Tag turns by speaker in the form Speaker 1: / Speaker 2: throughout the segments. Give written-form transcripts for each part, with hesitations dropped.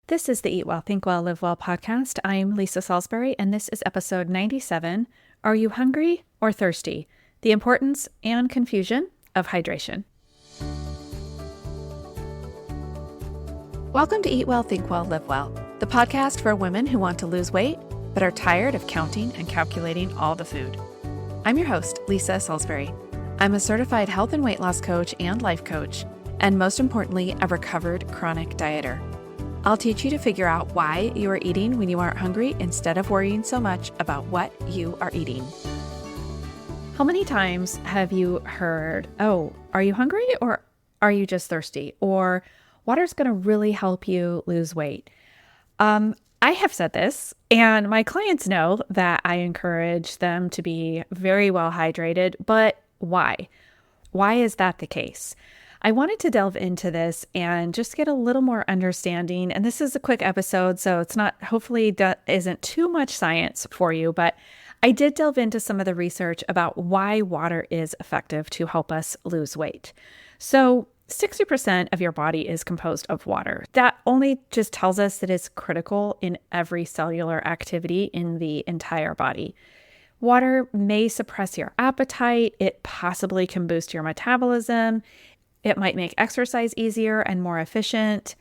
Speaker 1: This is the Eat Well, Think Well, Live Well podcast. I'm Lisa Salisbury, and this is episode 97, Are You Hungry or Thirsty? The Importance and Confusion of Hydration. Welcome to Eat Well, Think Well, Live Well, the podcast for women who want to lose weight, but are tired of counting and calculating all the food. I'm your host, Lisa Salisbury. I'm a certified health and weight loss coach and life coach, and most importantly, a recovered chronic dieter. I'll teach you to figure out why you are eating when you aren't hungry instead of worrying so much about what you are eating. How many times have you heard, oh, are you hungry or are you just thirsty? Or water's going to really help you lose weight. I have said this, and my clients know that I encourage them to be very well hydrated, but why? Why is that the case? I wanted to delve into this and just get a little more understanding. And this is a quick episode, so it's not, hopefully isn't too much science for you, but I did delve into some of the research about why water is effective to help us lose weight. So 60% of your body is composed of water. That only just tells us that it's critical in every cellular activity in the entire body. Water may suppress your appetite. It possibly can boost your metabolism. It might make exercise easier and more efficient.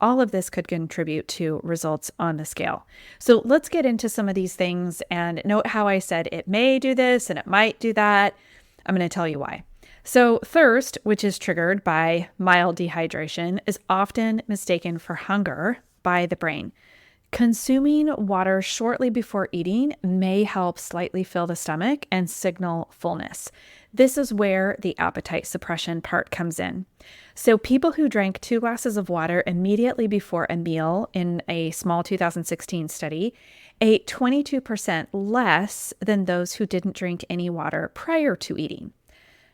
Speaker 1: All of this could contribute to results on the scale. So let's get into some of these things and note how I said it may do this and it might do that. I'm going to tell you why. So thirst, which is triggered by mild dehydration, is often mistaken for hunger by the brain. Consuming water shortly before eating may help slightly fill the stomach and signal fullness. This is where the appetite suppression part comes in. So people who drank 2 glasses of water immediately before a meal in a small 2016 study ate 22% less than those who didn't drink any water prior to eating.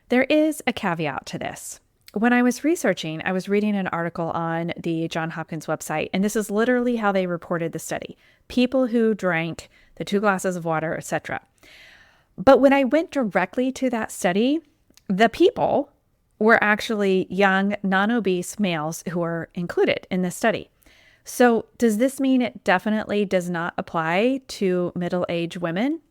Speaker 1: There is a caveat to this. When I was researching, I was reading an article on the Johns Hopkins website, and this is literally how they reported the study. People who drank the 2 glasses of water, etc. But when I went directly to that study, the people were actually young, non-obese males who were included in this study. So does this mean it definitely does not apply to middle-aged women?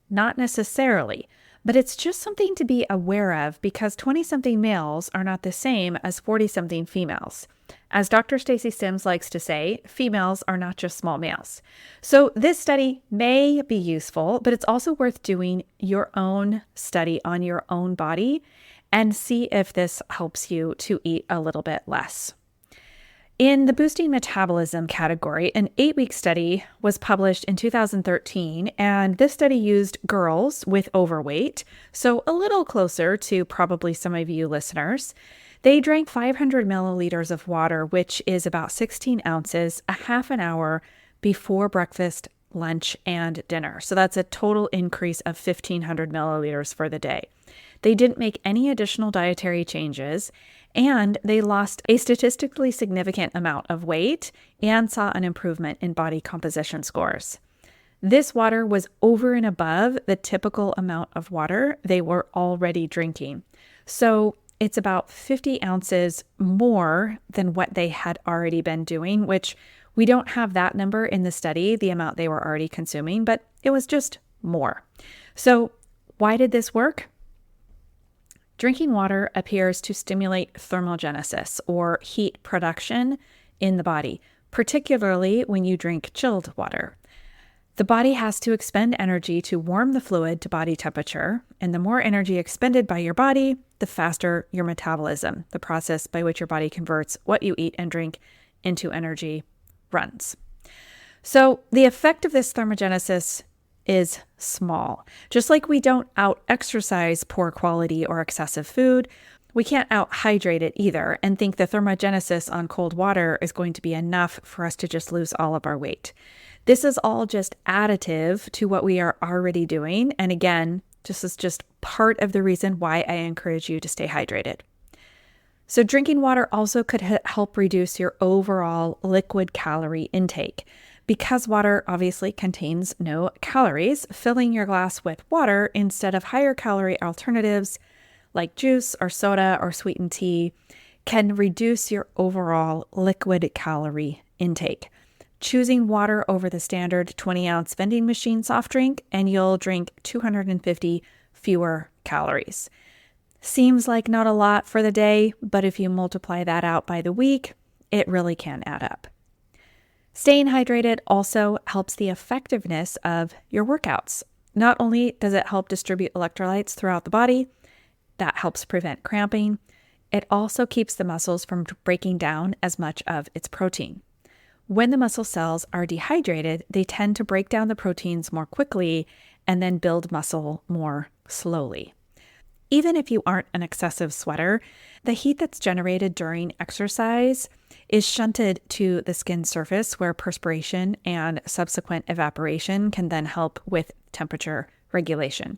Speaker 1: Not necessarily. But it's just something to be aware of because 20-something males are not the same as 40-something females. As Dr. Stacy Sims likes to say, females are not just small males. So this study may be useful, but it's also worth doing your own study on your own body and see if this helps you to eat a little bit less. In the boosting metabolism category, an 8-week study was published in 2013, and this study used girls with overweight, so a little closer to probably some of you listeners. They drank 500 milliliters of water, which is about 16 ounces, a half an hour before breakfast, lunch, and dinner. So that's a total increase of 1,500 milliliters for the day. They didn't make any additional dietary changes, and they lost a statistically significant amount of weight and saw an improvement in body composition scores. This water was over and above the typical amount of water they were already drinking. So it's about 50 ounces more than what they had already been doing, which we don't have that number in the study, the amount they were already consuming, but it was just more. So why did this work? Drinking water appears to stimulate thermogenesis, or heat production in the body, particularly when you drink chilled water. The body has to expend energy to warm the fluid to body temperature, and the more energy expended by your body, the faster your metabolism, the process by which your body converts what you eat and drink into energy, runs. So the effect of this thermogenesis is small. Just like we don't out-exercise poor quality or excessive food, we can't out-hydrate it either and think the thermogenesis on cold water is going to be enough for us to just lose all of our weight. This is all just additive to what we are already doing. And again, this is just part of the reason why I encourage you to stay hydrated. So drinking water also could help reduce your overall liquid calorie intake. Because water obviously contains no calories, filling your glass with water instead of higher calorie alternatives like juice or soda or sweetened tea can reduce your overall liquid calorie intake. Choosing water over the standard 20-ounce vending machine soft drink, and you'll drink 250 fewer calories. Seems like not a lot for the day, but if you multiply that out by the week, it really can add up. Staying hydrated also helps the effectiveness of your workouts. Not only does it help distribute electrolytes throughout the body, that helps prevent cramping, it also keeps the muscles from breaking down as much of its protein. When the muscle cells are dehydrated, they tend to break down the proteins more quickly and then build muscle more slowly. Even if you aren't an excessive sweater, the heat that's generated during exercise is shunted to the skin surface where perspiration and subsequent evaporation can then help with temperature regulation.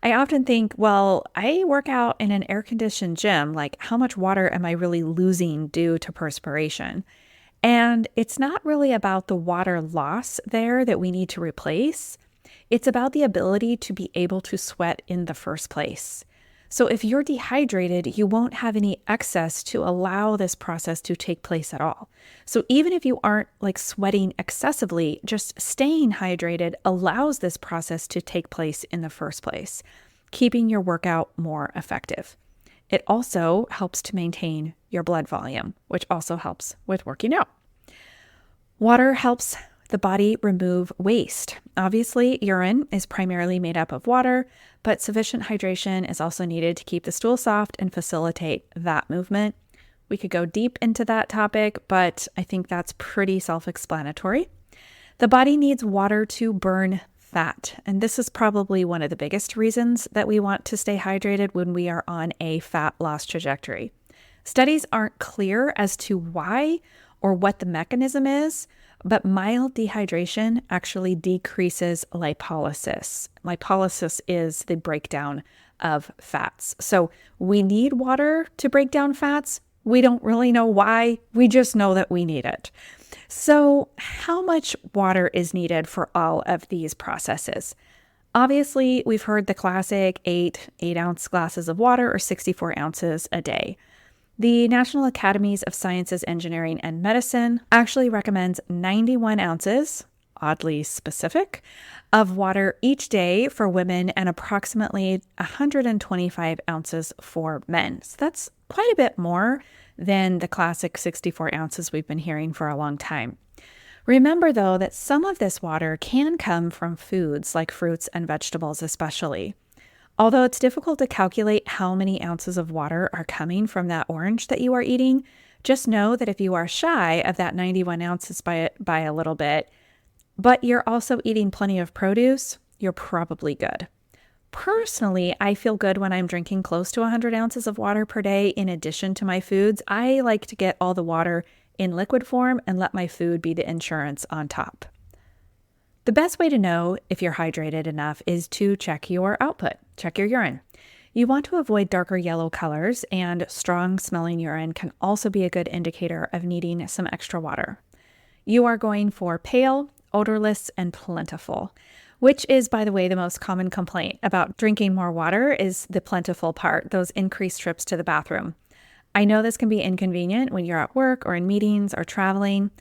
Speaker 1: I often think, well, I work out in an air-conditioned gym, like how much water am I really losing due to perspiration? And it's not really about the water loss there that we need to replace. It's about the ability to be able to sweat in the first place. So if you're dehydrated, you won't have any excess to allow this process to take place at all. So even if you aren't like sweating excessively, just staying hydrated allows this process to take place in the first place, keeping your workout more effective. It also helps to maintain your blood volume, which also helps with working out. Water helps the body remove waste. Obviously, urine is primarily made up of water, but sufficient hydration is also needed to keep the stool soft and facilitate that movement. We could go deep into that topic, but I think that's pretty self-explanatory. The body needs water to burn fat, and this is probably one of the biggest reasons that we want to stay hydrated when we are on a fat loss trajectory. Studies aren't clear as to why or what the mechanism is, but mild dehydration actually decreases lipolysis. Lipolysis is the breakdown of fats. So we need water to break down fats. We don't really know why. We just know that we need it. So how much water is needed for all of these processes? Obviously, we've heard the classic 8-ounce glasses of water or 64 ounces a day. The National Academies of Sciences, Engineering, and Medicine actually recommends 91 ounces, oddly specific, of water each day for women and approximately 125 ounces for men. So that's quite a bit more than the classic 64 ounces we've been hearing for a long time. Remember, though, that some of this water can come from foods like fruits and vegetables especially. Although it's difficult to calculate how many ounces of water are coming from that orange that you are eating, just know that if you are shy of that 91 ounces by a little bit, but you're also eating plenty of produce, you're probably good. Personally, I feel good when I'm drinking close to 100 ounces of water per day in addition to my foods. I like to get all the water in liquid form and let my food be the insurance on top. The best way to know if you're hydrated enough is to check your output, check your urine. You want to avoid darker yellow colors, and strong smelling urine can also be a good indicator of needing some extra water. You are going for pale, odorless, and plentiful, which is, by the way, the most common complaint about drinking more water is the plentiful part, those increased trips to the bathroom. I know this can be inconvenient when you're at work or in meetings or traveling.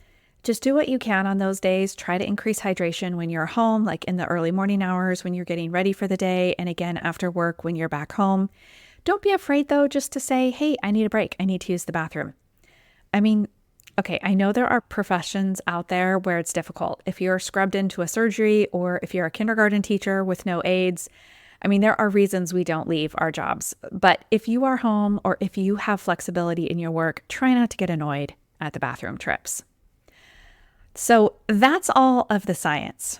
Speaker 1: Just do what you can on those days. Try to increase hydration when you're home, like in the early morning hours when you're getting ready for the day, and again after work when you're back home. Don't be afraid, though, just to say, hey, I need a break. I need to use the bathroom. I mean, okay, I know there are professions out there where it's difficult. If you're scrubbed into a surgery or if you're a kindergarten teacher with no aides, I mean, there are reasons we don't leave our jobs. But if you are home or if you have flexibility in your work, try not to get annoyed at the bathroom trips. So that's all of the science.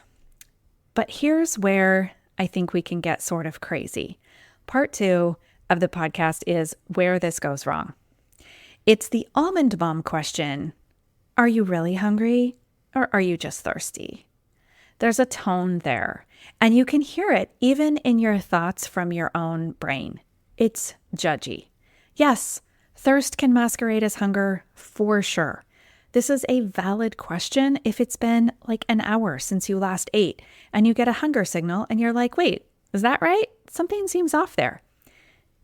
Speaker 1: But here's where I think we can get sort of crazy. Part 2 of the podcast is where this goes wrong. It's the almond bomb question. Are you really hungry or are you just thirsty? There's a tone there, and you can hear it even in your thoughts from your own brain. It's judgy. Yes, thirst can masquerade as hunger for sure. This is a valid question if it's been like an hour since you last ate and you get a hunger signal and you're like, wait, is that right? Something seems off there.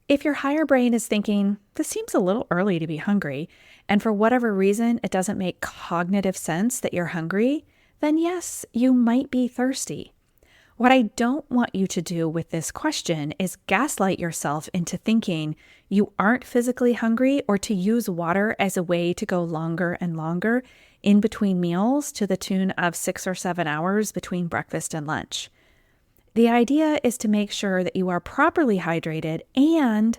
Speaker 1: If your higher brain is thinking, this seems a little early to be hungry, and for whatever reason it doesn't make cognitive sense that you're hungry, then yes, you might be thirsty. What I don't want you to do with this question is gaslight yourself into thinking you aren't physically hungry or to use water as a way to go longer and longer in between meals to the tune of 6 or 7 hours between breakfast and lunch. The idea is to make sure that you are properly hydrated and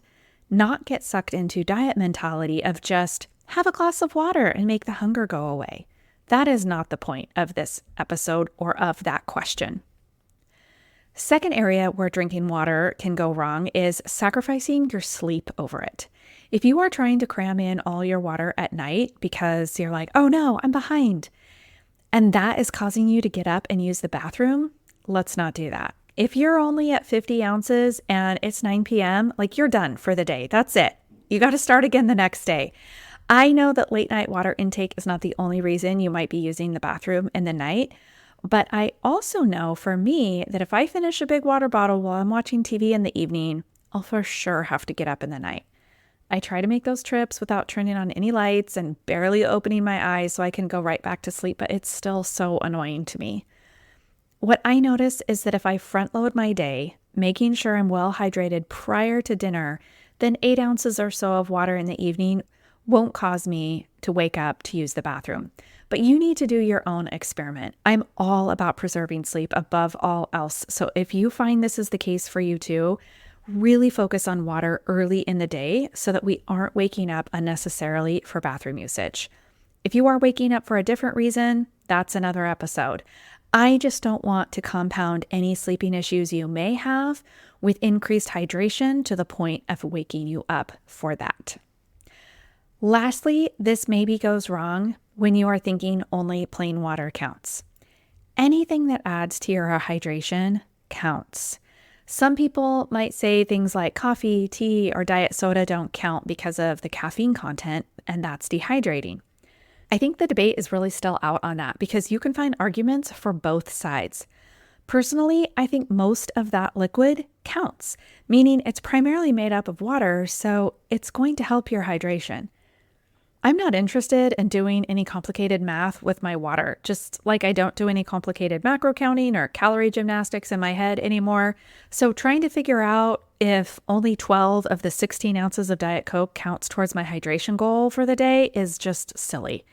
Speaker 1: not get sucked into diet mentality of just have a glass of water and make the hunger go away. That is not the point of this episode or of that question. Second area where drinking water can go wrong is sacrificing your sleep over it. If you are trying to cram in all your water at night because you're like, oh no, I'm behind, and that is causing you to get up and use the bathroom, let's not do that. If you're only at 50 ounces and it's 9 p.m., like you're done for the day. That's it. You got to start again the next day. I know that late night water intake is not the only reason you might be using the bathroom in the night. But I also know for me that if I finish a big water bottle while I'm watching TV in the evening, I'll for sure have to get up in the night. I try to make those trips without turning on any lights and barely opening my eyes so I can go right back to sleep, but it's still so annoying to me. What I notice is that if I front load my day, making sure I'm well hydrated prior to dinner, then 8 ounces or so of water in the evening won't cause me to wake up to use the bathroom. But you need to do your own experiment. I'm all about preserving sleep above all else. So if you find this is the case for you too, really focus on water early in the day so that we aren't waking up unnecessarily for bathroom usage. If you are waking up for a different reason, that's another episode. I just don't want to compound any sleeping issues you may have with increased hydration to the point of waking you up for that. Lastly, this maybe goes wrong when you are thinking only plain water counts. Anything that adds to your hydration counts. Some people might say things like coffee, tea, or diet soda don't count because of the caffeine content, and that's dehydrating. I think the debate is really still out on that because you can find arguments for both sides. Personally, I think most of that liquid counts, meaning it's primarily made up of water, so it's going to help your hydration. I'm not interested in doing any complicated math with my water, just like I don't do any complicated macro counting or calorie gymnastics in my head anymore. So trying to figure out if only 12 of the 16 ounces of Diet Coke counts towards my hydration goal for the day is just silly.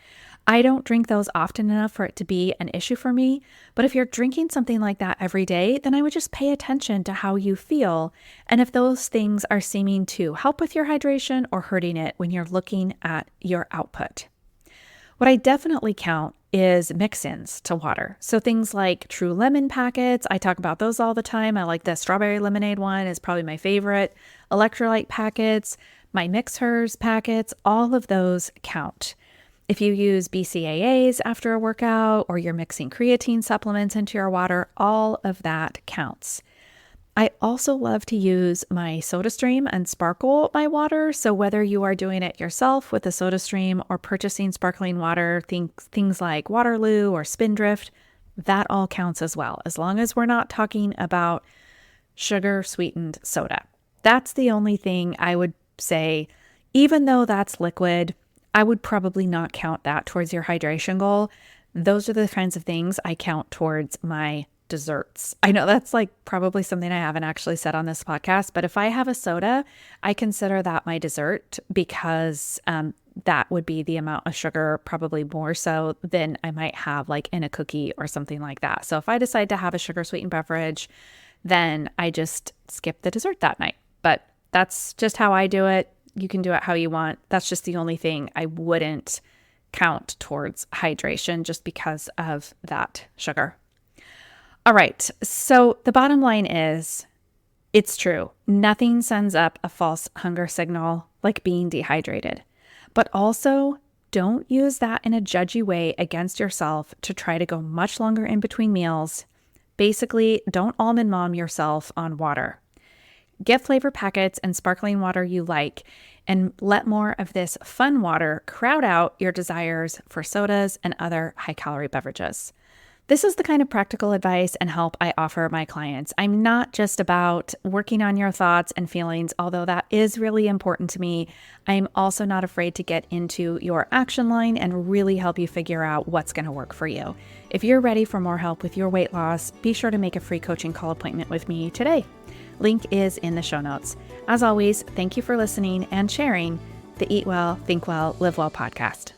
Speaker 1: I don't drink those often enough for it to be an issue for me, but if you're drinking something like that every day, then I would just pay attention to how you feel and if those things are seeming to help with your hydration or hurting it when you're looking at your output. What I definitely count is mix-ins to water. So things like True Lemon packets, I talk about those all the time. I like the strawberry lemonade one is probably my favorite. Electrolyte packets, my Mixhers packets, all of those count. If you use BCAAs after a workout or you're mixing creatine supplements into your water, all of that counts. I also love to use my SodaStream and sparkle my water. So whether you are doing it yourself with a SodaStream or purchasing sparkling water, things like Waterloo or Spindrift, that all counts as well, as long as we're not talking about sugar sweetened soda. That's the only thing I would say, even though that's liquid, I would probably not count that towards your hydration goal. Those are the kinds of things I count towards my desserts. I know that's like probably something I haven't actually said on this podcast, but if I have a soda, I consider that my dessert because that would be the amount of sugar, probably more so than I might have like in a cookie or something like that. So if I decide to have a sugar sweetened beverage, then I just skip the dessert that night. But that's just how I do it. You can do it how you want. That's just the only thing I wouldn't count towards hydration just because of that sugar. All right. So the bottom line is it's true. Nothing sends up a false hunger signal like being dehydrated. But also don't use that in a judgy way against yourself to try to go much longer in between meals. Basically, don't almond mom yourself on water. Get flavor packets and sparkling water you like, and let more of this fun water crowd out your desires for sodas and other high-calorie beverages. This is the kind of practical advice and help I offer my clients. I'm not just about working on your thoughts and feelings, although that is really important to me. I'm also not afraid to get into your action line and really help you figure out what's going to work for you. If you're ready for more help with your weight loss, be sure to make a free coaching call appointment with me today. Link is in the show notes. As always, thank you for listening and sharing the Eat Well, Think Well, Live Well podcast.